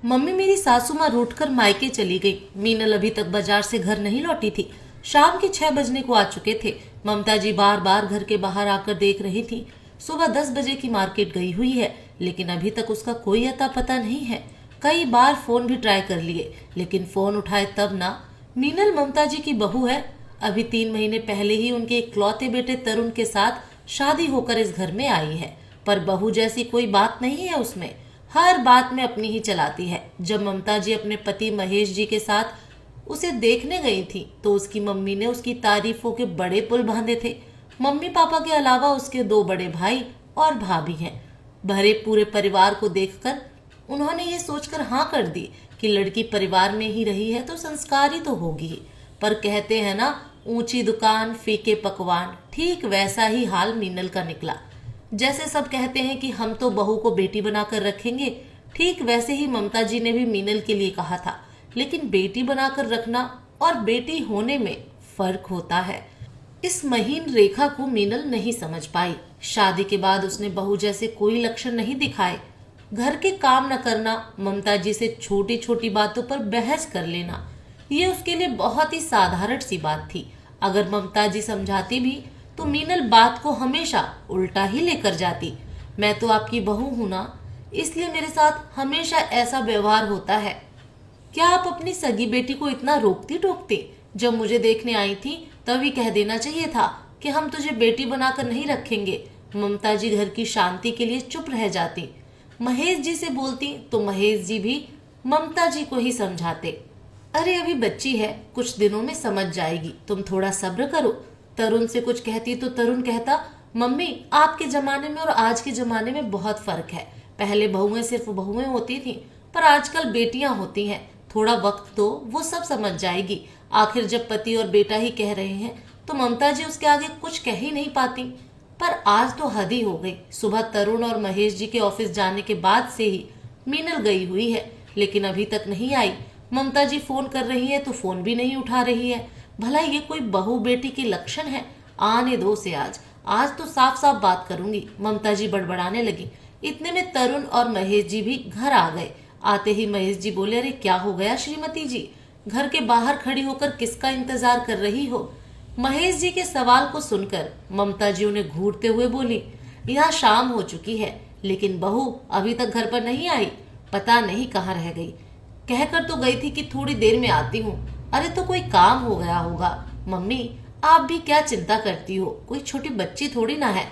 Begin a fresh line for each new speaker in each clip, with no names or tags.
Mummy, मेरी सासू माँ रूठकर मायके चली गई। मीनल अभी तक बाजार से घर नहीं लौटी थी। शाम के 6 बजने को आ चुके थे। ममता जी बार बार घर के बाहर आकर देख रही थी। सुबह 10 बजे की मार्केट गई हुई है, लेकिन अभी तक उसका कोई अता पता नहीं है। कई बार फोन भी ट्राई कर लिए, लेकिन फोन उठाए तब ना। मीनल ममता जी की बहू है। अभी 3 महीने पहले ही उनके इकलौते बेटे तरुण के साथ शादी होकर इस घर में आई है, पर बहू जैसी कोई बात नहीं है उसमें। हर बात में अपनी ही चलाती है। जब ममता जी अपने पति महेश जी के साथ उसे देखने गई थी तो उसकी मम्मी ने उसकी तारीफों के बड़े पुल बांधे थे। मम्मी पापा के अलावा उसके 2 बड़े भाई और भाभी हैं। भरे पूरे परिवार को देखकर उन्होंने ये सोचकर हाँ कर दी कि लड़की परिवार में ही रही है तो संस्कारी तो होगी ही। पर कहते हैं ना, ऊंची दुकान फीके पकवान, ठीक वैसा ही हाल मीनल का निकला। जैसे सब कहते हैं कि हम तो बहू को बेटी बनाकर रखेंगे, ठीक वैसे ही ममता जी ने भी मीनल के लिए कहा था। लेकिन बेटी बनाकर रखना और बेटी होने में फर्क होता है। इस महीन रेखा को मीनल नहीं समझ पाई। शादी के बाद उसने बहू जैसे कोई लक्षण नहीं दिखाए। घर के काम न करना, ममता जी से छोटी छोटी बातों पर बहस कर लेना, ये उसके लिए बहुत ही साधारण सी बात थी। अगर ममता जी समझाती भी तो मीनल बात को हमेशा उल्टा ही लेकर जाती। मैं तो आपकी बहू हूं ना, इसलिए मेरे साथ हमेशा ऐसा व्यवहार होता है। क्या आप अपनी सगी बेटी को इतना रोकती टोकती? जब मुझे देखने आई थी तभी कह देना चाहिए था कि हम तुझे बेटी बनाकर नहीं रखेंगे। ममता जी घर की शांति के लिए चुप रह जाती। महेश जी से बोलती तो महेश जी भी ममता जी को ही समझाते। अरे अभी बच्ची है, कुछ दिनों में समझ जाएगी, तुम थोड़ा सब्र करो। तरुण से कुछ कहती तो तरुण कहता, मम्मी आपके जमाने में और आज के जमाने में बहुत फर्क है। पहले बहुएं सिर्फ बहुएं होती थी, पर आजकल बेटियां होती हैं। थोड़ा वक्त दो, वो सब समझ जाएगी। आखिर जब पति और बेटा ही कह रहे हैं तो ममता जी उसके आगे कुछ कह ही नहीं पाती। पर आज तो हद ही हो गई। सुबह तरुण और महेश जी के ऑफिस जाने के बाद से ही मीनल गई हुई है, लेकिन अभी तक नहीं आई। ममता जी फोन कर रही है तो फोन भी नहीं उठा रही है। भला ये कोई बहू बेटी के लक्षण है? आने दो से आज तो साफ साफ बात करूंगी। ममता जी बड़बड़ाने लगी। इतने में तरुण और महेश जी भी घर आ गए। आते ही महेश जी बोले, अरे क्या हो गया श्रीमती जी, घर के बाहर खड़ी होकर किसका इंतजार कर रही हो? महेश जी के सवाल को सुनकर ममता जी उन्हें घूरते हुए बोली, यहाँ शाम हो चुकी है, लेकिन बहू अभी तक घर पर नहीं आई। पता नहीं कहाँ रह गई। कहकर तो गई थी कि थोड़ी देर में आती हूँ। अरे तो कोई काम हो गया होगा। मम्मी आप भी क्या चिंता करती हो, कोई छोटी बच्ची थोड़ी ना है,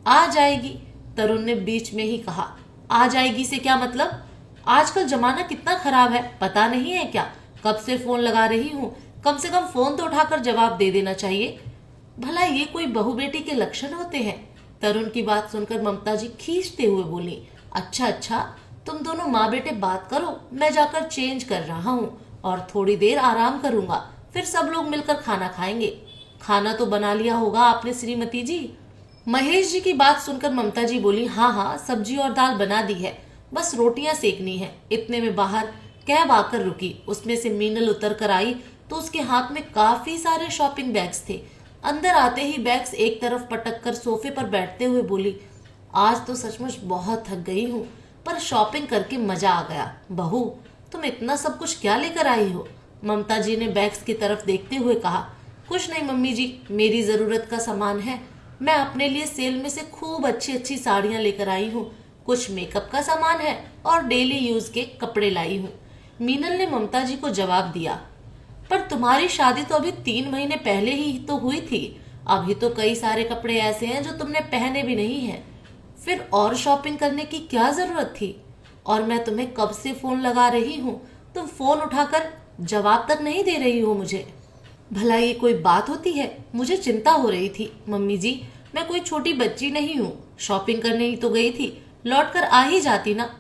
आ जाएगी। तरुण ने बीच में ही कहा। आ जाएगी से क्या मतलब? आजकल जमाना कितना खराब है, पता नहीं है क्या? कब से फोन लगा रही हूँ, कम से कम फोन तो उठाकर जवाब दे देना चाहिए। भला ये कोई बहू बेटी के लक्षण होते हैं? तरुण की बात सुनकर ममता जी खींचते हुए बोली, अच्छा अच्छा, तुम दोनों माँ बेटे बात करो, मैं जाकर चेंज कर रहा हूँ और थोड़ी देर आराम करूंगा, फिर सब लोग मिलकर खाना खाएंगे। खाना तो बना लिया होगा आपने श्रीमती जी? महेश जी की बात सुनकर ममता जी बोली, हाँ हाँ, सब्जी और दाल बना दी है, बस रोटियां सेकनी है। इतने में बाहर कैब आकर रुकी। उसमें से मीनल उतर कर आई तो उसके हाथ में काफी सारे शॉपिंग बैग्स थे। अंदर आते ही बैग्स एक तरफ पटक कर सोफे पर बैठते हुए बोली, आज तो सचमुच बहुत थक गई हूँ, पर शॉपिंग करके मजा आ गया। बहू तुम इतना सब कुछ क्या लेकर आई हो? ममता जी ने बैग्स की तरफ देखते हुए कहा, कुछ नहीं मम्मी जी, मेरी जरूरत का सामान है। मैं अपने लिए सेल में से खूब अच्छी अच्छी साड़ियां लेकर आई हूँ, कुछ मेकअप का सामान है और डेली यूज के कपड़े लाई हूँ। मीनल ने ममता जी को जवाब दिया, पर तुम्हारी शादी तो अभी 3 महीने पहले ही तो हुई थी। अभी तो कई सारे कपड़े ऐसे हैं जो तुमने पहने भी नहीं है, फिर और शॉपिंग करने की क्या जरूरत थी? और मैं तुम्हें कब से फोन लगा रही हूँ, तुम फोन उठाकर जवाब तक नहीं दे रही हो मुझे। भला ये कोई बात होती है? मुझे चिंता हो रही थी। मम्मी जी मैं कोई छोटी बच्ची नहीं हूँ, शॉपिंग करने ही तो गई थी, लौट कर आ ही जाती ना।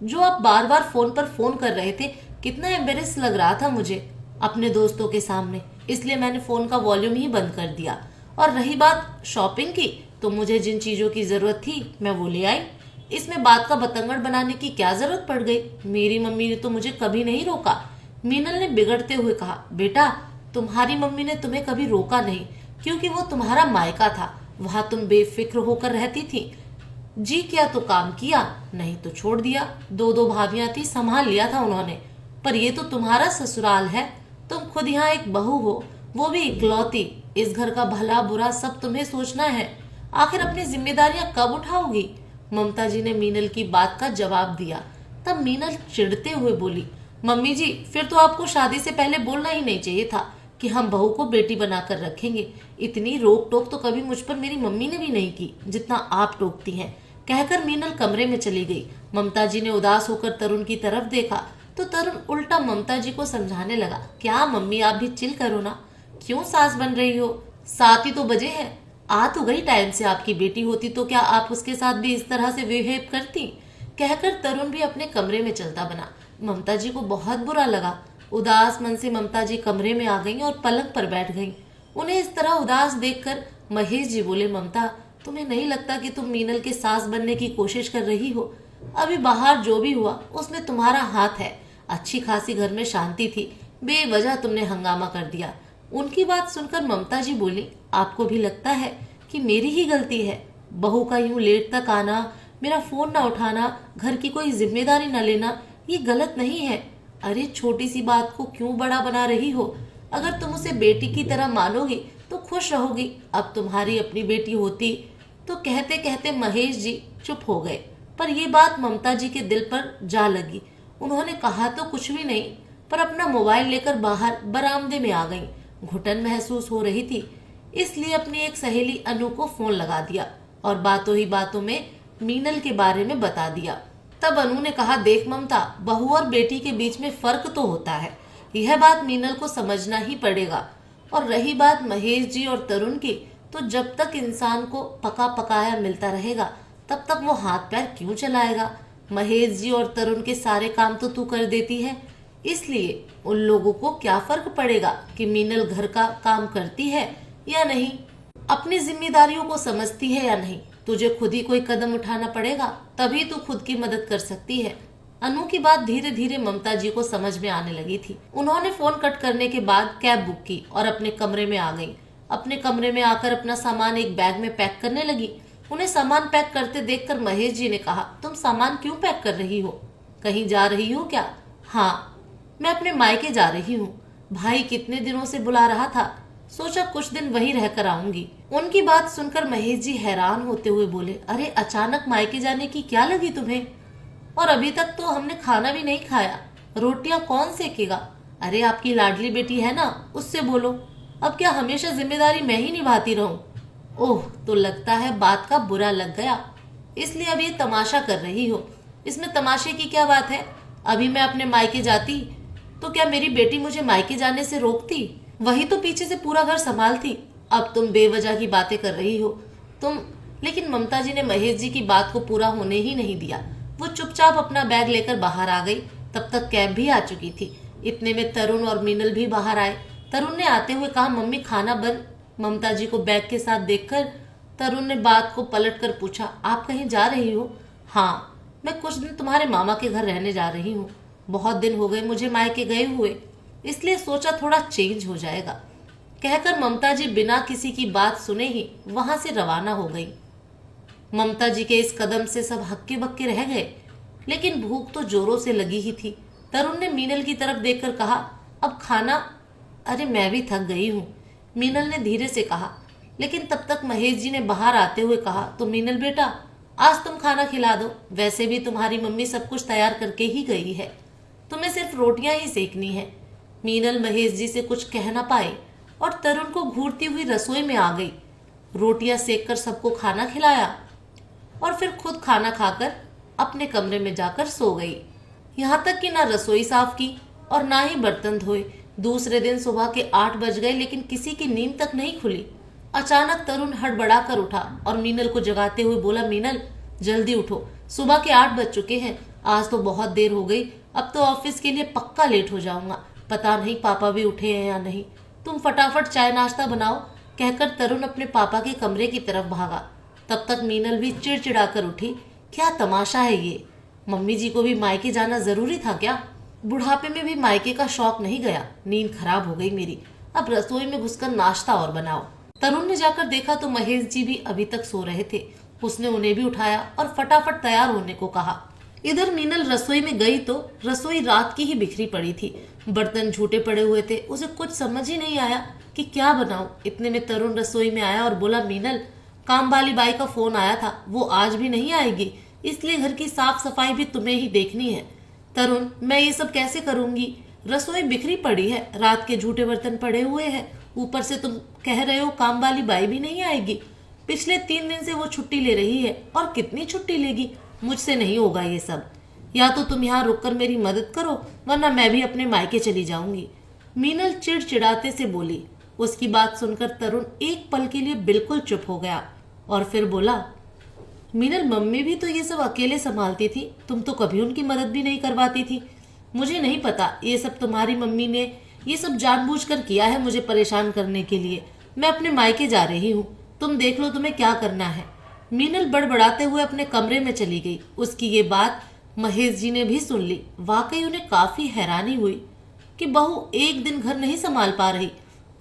जो आप बार बार फोन पर फोन कर रहे थे, कितना एम्बेरेस लग रहा था मुझे अपने दोस्तों के सामने, इसलिए मैंने फोन का वॉल्यूम ही बंद कर दिया। और रही बात शॉपिंग की, तो मुझे जिन चीजों की जरूरत थी मैं वो ले आई। इसमें बात का बतंगड़ बनाने की क्या जरूरत पड़ गई? मेरी मम्मी ने तो मुझे कभी नहीं रोका। मीनल ने बिगड़ते हुए कहा, बेटा तुम्हारी मम्मी ने तुम्हें कभी रोका नहीं, क्योंकि वो तुम्हारा मायका था, वहां तुम बेफिक्र होकर रहती थी। जी किया तो काम किया, नहीं तो छोड़ दिया। दो दो भाभियां थी, संभाल लिया था उन्होंने। पर ये तो तुम्हारा ससुराल है, तुम खुद यहाँ एक बहू हो, वो भी इकलौती। इस घर का भला बुरा सब तुम्हें सोचना है। आखिर अपनी जिम्मेदारियां कब उठाओगी? ममता जी ने मीनल की बात का जवाब दिया। तब मीनल चिढ़ते हुए बोली, मम्मी जी, फिर तो आपको शादी से पहले बोलना ही नहीं चाहिए था कि हम बहू को बेटी बनाकर रखेंगे। इतनी रोक टोक तो कभी मुझ पर मेरी मम्मी ने भी नहीं की जितना आप टोकती हैं। कहकर मीनल कमरे में चली गई। ममता जी ने उदास होकर तरुण की तरफ देखा तो तरुण उल्टा ममता जी को समझाने लगा, क्या मम्मी आप भी चिल करो ना, क्यों सास बन रही हो? 7 ही तो बजे हैं, आ तो गई टाइम से। आपकी बेटी होती तो क्या आप उसके साथ भी इस तरह से बिहेव करती? कहकर तरुण भी अपने कमरे में चलता बना। ममता जी को बहुत बुरा लगा। उदास मन से ममता जी कमरे में आ गईं और पलंग पर बैठ गईं। उन्हें इस तरह उदास देखकर महेश जी बोले, ममता, तुम्हें नहीं लगता कि तुम मीनल के सास बनने की कोशिश कर रही हो? अभी बाहर जो भी हुआ उसमें तुम्हारा हाथ है। अच्छी खासी घर में शांति थी, बेवजह तुमने हंगामा कर दिया। उनकी बात सुनकर ममता जी बोली, आपको भी लगता है कि मेरी ही गलती है? बहू का यूं लेट तक आना, मेरा फोन ना उठाना, घर की कोई जिम्मेदारी न लेना, ये गलत नहीं है। अरे छोटी सी बात को क्यों बड़ा बना रही हो? अगर तुम उसे बेटी की तरह मानोगी तो खुश रहोगी। अब तुम्हारी अपनी बेटी होती तो। कहते कहते महेश जी चुप हो गए। पर यह बात ममता जी के दिल पर जा लगी। उन्होंने कहा तो कुछ भी नहीं, पर अपना मोबाइल लेकर बाहर बरामदे में आ गईं। घुटन महसूस हो रही थी, इसलिए अपनी एक सहेली अनु को फोन लगा दिया और बातों ही बातों में मीनल के बारे में बता दिया। तब अनु ने कहा, देख ममता, बहू और बेटी के बीच में फर्क तो होता है, यह बात मीनल को समझना ही पड़ेगा। और रही बात महेश जी और तरुण की, तो जब तक इंसान को पका पकाया मिलता रहेगा तब तक वो हाथ पैर क्यों चलाएगा? महेश जी और तरुण के सारे काम तो तू कर देती है, इसलिए उन लोगों को क्या फर्क पड़ेगा कि मीनल घर का काम करती है या नहीं, अपनी जिम्मेदारियों को समझती है या नहीं। तुझे खुद ही कोई कदम उठाना पड़ेगा, तभी तू खुद की मदद कर सकती है। अनु की बात धीरे धीरे ममता जी को समझ में आने लगी थी। उन्होंने फोन कट करने के बाद कैब बुक की और अपने कमरे में आ गई। अपने कमरे में आकर अपना सामान एक बैग में पैक करने लगी। उन्हें सामान पैक करते देखकर महेश जी ने कहा, तुम सामान क्यों पैक कर रही हो? कहीं जा रही हो क्या? हाँ, मैं अपने मायके जा रही हूँ। भाई कितने दिनों से बुला रहा था, सोचा कुछ दिन वहीं रहकर आऊंगी। उनकी बात सुनकर महेश जी हैरान होते हुए बोले, अरे अचानक मायके जाने की क्या लगी तुम्हें? और अभी तक तो हमने खाना भी नहीं खाया, रोटियां कौन सेकेगा? अरे आपकी लाडली बेटी है ना, उससे बोलो। अब क्या हमेशा जिम्मेदारी मैं ही निभाती रहूं? ओह, तो लगता है बात का बुरा लग गया, इसलिए अब ये तमाशा कर रही हो। इसमें तमाशे की क्या बात है? अभी मैं अपने मायके जाती तो क्या मेरी बेटी मुझे मायके जाने से रोकती? वही तो पीछे से पूरा घर संभालती। अब तुम बेवजह की बातें कर रही हो तुम। लेकिन ममता जी ने महेश जी की बात को पूरा होने ही नहीं दिया। वो चुपचाप अपना बैग लेकर बाहर आ गई। तब तक कैब भी आ चुकी थी। इतने में तरुण और मीनल भी बाहर आए। तरुण ने आते हुए कहा, मम्मी खाना बन। ममता जी को बैग के साथ देखकर तरुण ने बात को पलटकर पूछा, आप कहीं जा रही हो? हाँ, मैं कुछ दिन तुम्हारे मामा के घर रहने जा रही हूँ। बहुत दिन हो गए मुझे मायके गए हुए, इसलिए सोचा थोड़ा चेंज हो जाएगा। कहकर ममता जी बिना किसी की बात सुने ही वहां से रवाना हो गई। ममता जी के इस कदम से सब हक्के बक्के रह गए, लेकिन भूख तो जोरों से लगी ही थी। तरुण ने मीनल की तरफ देखकर कहा, अब खाना? अरे मैं भी थक गई हूँ, मीनल ने धीरे से कहा। लेकिन तब तक महेश जी ने बाहर आते हुए कहा, तो मीनल बेटा, आज तुम खाना खिला दो। वैसे भी तुम्हारी मम्मी सब कुछ तैयार करके ही गई है, तुम्हें सिर्फ रोटियां ही सेकनी है। मीनल महेश जी से कुछ कह ना पाई और तरुण को घूरती हुई रसोई में आ गई। रोटियां सेक कर सबको खाना खिलाया और फिर खुद खाना खाकर अपने कमरे में जाकर सो गई। यहाँ तक कि ना रसोई साफ की और ना ही बर्तन धोए। दूसरे दिन सुबह के 8 बज गए, लेकिन किसी की नींद तक नहीं खुली। अचानक तरुण हड़बड़ा कर उठा और मीनल को जगाते हुए बोला, मीनल जल्दी उठो, सुबह के 8 बज चुके हैं। आज तो बहुत देर हो गई, अब तो ऑफिस के लिए पक्का लेट हो जाऊंगा। पता नहीं पापा भी उठे हैं या नहीं, तुम फटाफट चाय नाश्ता बनाओ। कहकर तरुण अपने पापा के कमरे की तरफ भागा। तब तक मीनल भी चिड़चिड़ाकर उठी। क्या तमाशा है ये? मम्मी जी को भी मायके जाना जरूरी था क्या? बुढ़ापे में भी मायके का शौक नहीं गया। नींद खराब हो गई मेरी, अब रसोई में घुसकर नाश्ता और बनाओ। तरुण ने जाकर देखा तो महेश जी भी अभी तक सो रहे थे। उसने उन्हें भी उठाया और फटाफट तैयार होने को कहा। इधर मीनल रसोई में गई तो रसोई रात की ही बिखरी पड़ी थी। बर्तन झूठे पड़े हुए थे। उसे कुछ समझ ही नहीं आया कि क्या बनाऊं। इतने में तरुण रसोई में आया और बोला, मीनल, काम वाली बाई का फोन आया था, वो आज भी नहीं आएगी, इसलिए घर की साफ सफाई भी तुम्हें ही देखनी है। तरुण, मैं ये सब कैसे करूंगी? रसोई बिखरी पड़ी है, रात के झूठे बर्तन पड़े हुए हैं, ऊपर से तुम कह रहे हो काम वाली बाई भी नहीं आएगी। पिछले 3 दिन से वो छुट्टी ले रही है, और कितनी छुट्टी लेगी? मुझसे नहीं होगा ये सब। या तो तुम यहाँ रुककर मेरी मदद करो, वरना मैं भी अपने मायके चली जाऊंगी। मीनल चिड़चिड़ाते से बोली। उसकी बात सुनकर तरुण एक पल के लिए बिल्कुल चुप हो गया और फिर बोला, मीनल, मम्मी भी तो ये सब अकेले संभालती थी, तुम तो कभी उनकी मदद भी नहीं करवाती थी। मुझे नहीं पता, ये सब तुम्हारी मम्मी ने ये सब जानबूझकर किया है मुझे परेशान करने के लिए। मैं अपने मायके जा रही हूँ, तुम देख लो तुम्हें क्या करना है। मीनल बड़बड़ाते हुए अपने कमरे में चली गई। उसकी ये बात महेश जी ने भी सुन ली। वाकई उन्हें काफी हैरानी हुई कि बहू एक दिन घर नहीं संभाल पा रही,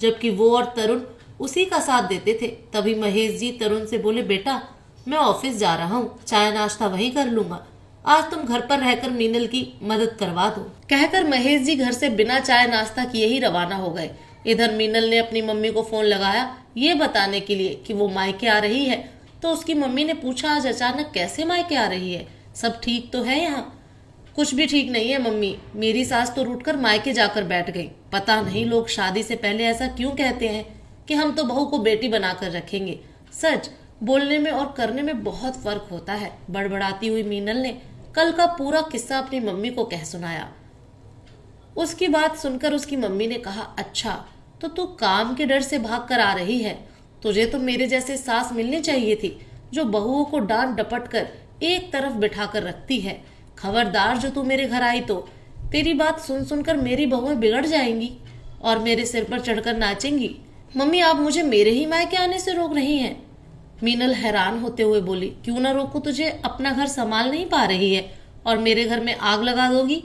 जबकि वो और तरुण उसी का साथ देते थे। तभी महेश जी तरुण से बोले, बेटा, मैं ऑफिस जा रहा हूँ, चाय नाश्ता वहीं कर लूंगा, आज तुम घर पर रहकर मीनल की मदद करवा दो। कहकर महेश जी घर से बिना चाय नाश्ता किए ही रवाना हो गए। इधर मीनल ने अपनी मम्मी को फोन लगाया ये बताने के लिए कि वो मायके आ रही है, तो उसकी मम्मी ने पूछा, आज अचानक कैसे मायके आ रही है? सब ठीक तो है यहाँ? कुछ भी ठीक नहीं है मम्मी, मेरी सास तो रूठकर मायके जाकर बैठ गई। पता नहीं लोग शादी से पहले ऐसा क्यों कहते हैं कि हम तो बहू को बेटी बनाकर रखेंगे। सच, बोलने में और करने में बहुत फर्क होता है। बड़बड़ाती हुई मीनल ने कल का पूरा किस्सा अपनी मम्मी को कह सुनाया। उसकी बात सुनकर उसकी मम्मी ने कहा, अच्छा, तो तू काम के डर से भाग कर आ रही है? तुझे तो मेरे जैसे सास मिलनी चाहिए थी, जो बहुओं को डांट डपट कर एक तरफ बिठा कर रखती है। खबरदार, जो तू मेरे घर आई तो तेरी बात सुन सुनकर मेरी बहुएं बिगड़ जाएंगी और मेरे सिर पर चढ़कर नाचेंगी। मम्मी, आप मुझे मेरे ही मायके आने से रोक रही हैं? मीनल हैरान होते हुए बोली, क्यों ना रोकूं तुझे? अपना घर संभाल नहीं पा रही है और मेरे घर में आग लगा दोगी?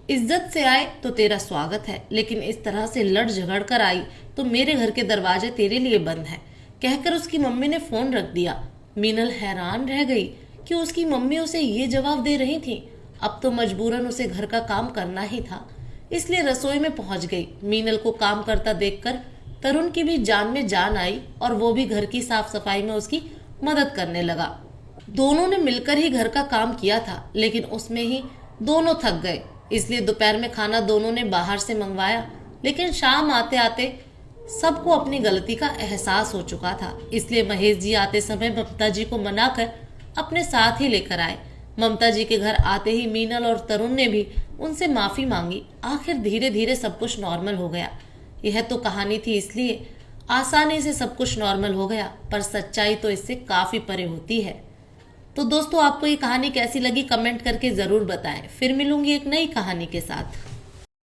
इज्जत से आए तो तेरा स्वागत है, लेकिन इस तरह से लड़ झगड़ कर आई तो मेरे घर के दरवाजे तेरे लिए बंद हैं। कहकर उसकी मम्मी ने फोन रख दिया। मीनल हैरान रह गई कि उसकी मम्मी उसे ये जवाब दे रही थी। अब तो मजबूरन उसे घर का काम करना ही था, इसलिए रसोई में पहुंच गई। मीनल को काम करता देखकर तरुण की भी जान में जान आई और वो भी घर की साफ सफाई में उसकी मदद करने लगा। दोनों ने मिलकर ही घर का काम किया था, लेकिन उसमें ही दोनों थक गए, इसलिए दोपहर में खाना दोनों ने बाहर से मंगवाया। लेकिन शाम आते आते सबको अपनी गलती का एहसास हो चुका था, इसलिए महेश जी आते समय ममता जी को मनाकर अपने साथ ही लेकर आए। ममता जी के घर आते ही मीनल और तरुण ने भी उनसे माफी मांगी। आखिर धीरे धीरे सब कुछ नॉर्मल हो गया। यह तो कहानी थी, इसलिए आसानी से सब कुछ नॉर्मल हो गया, पर सच्चाई तो इससे काफी परे होती है। तो दोस्तों, आपको ये कहानी कैसी लगी कमेंट करके जरूर बताएं। फिर मिलूंगी एक नई कहानी के साथ।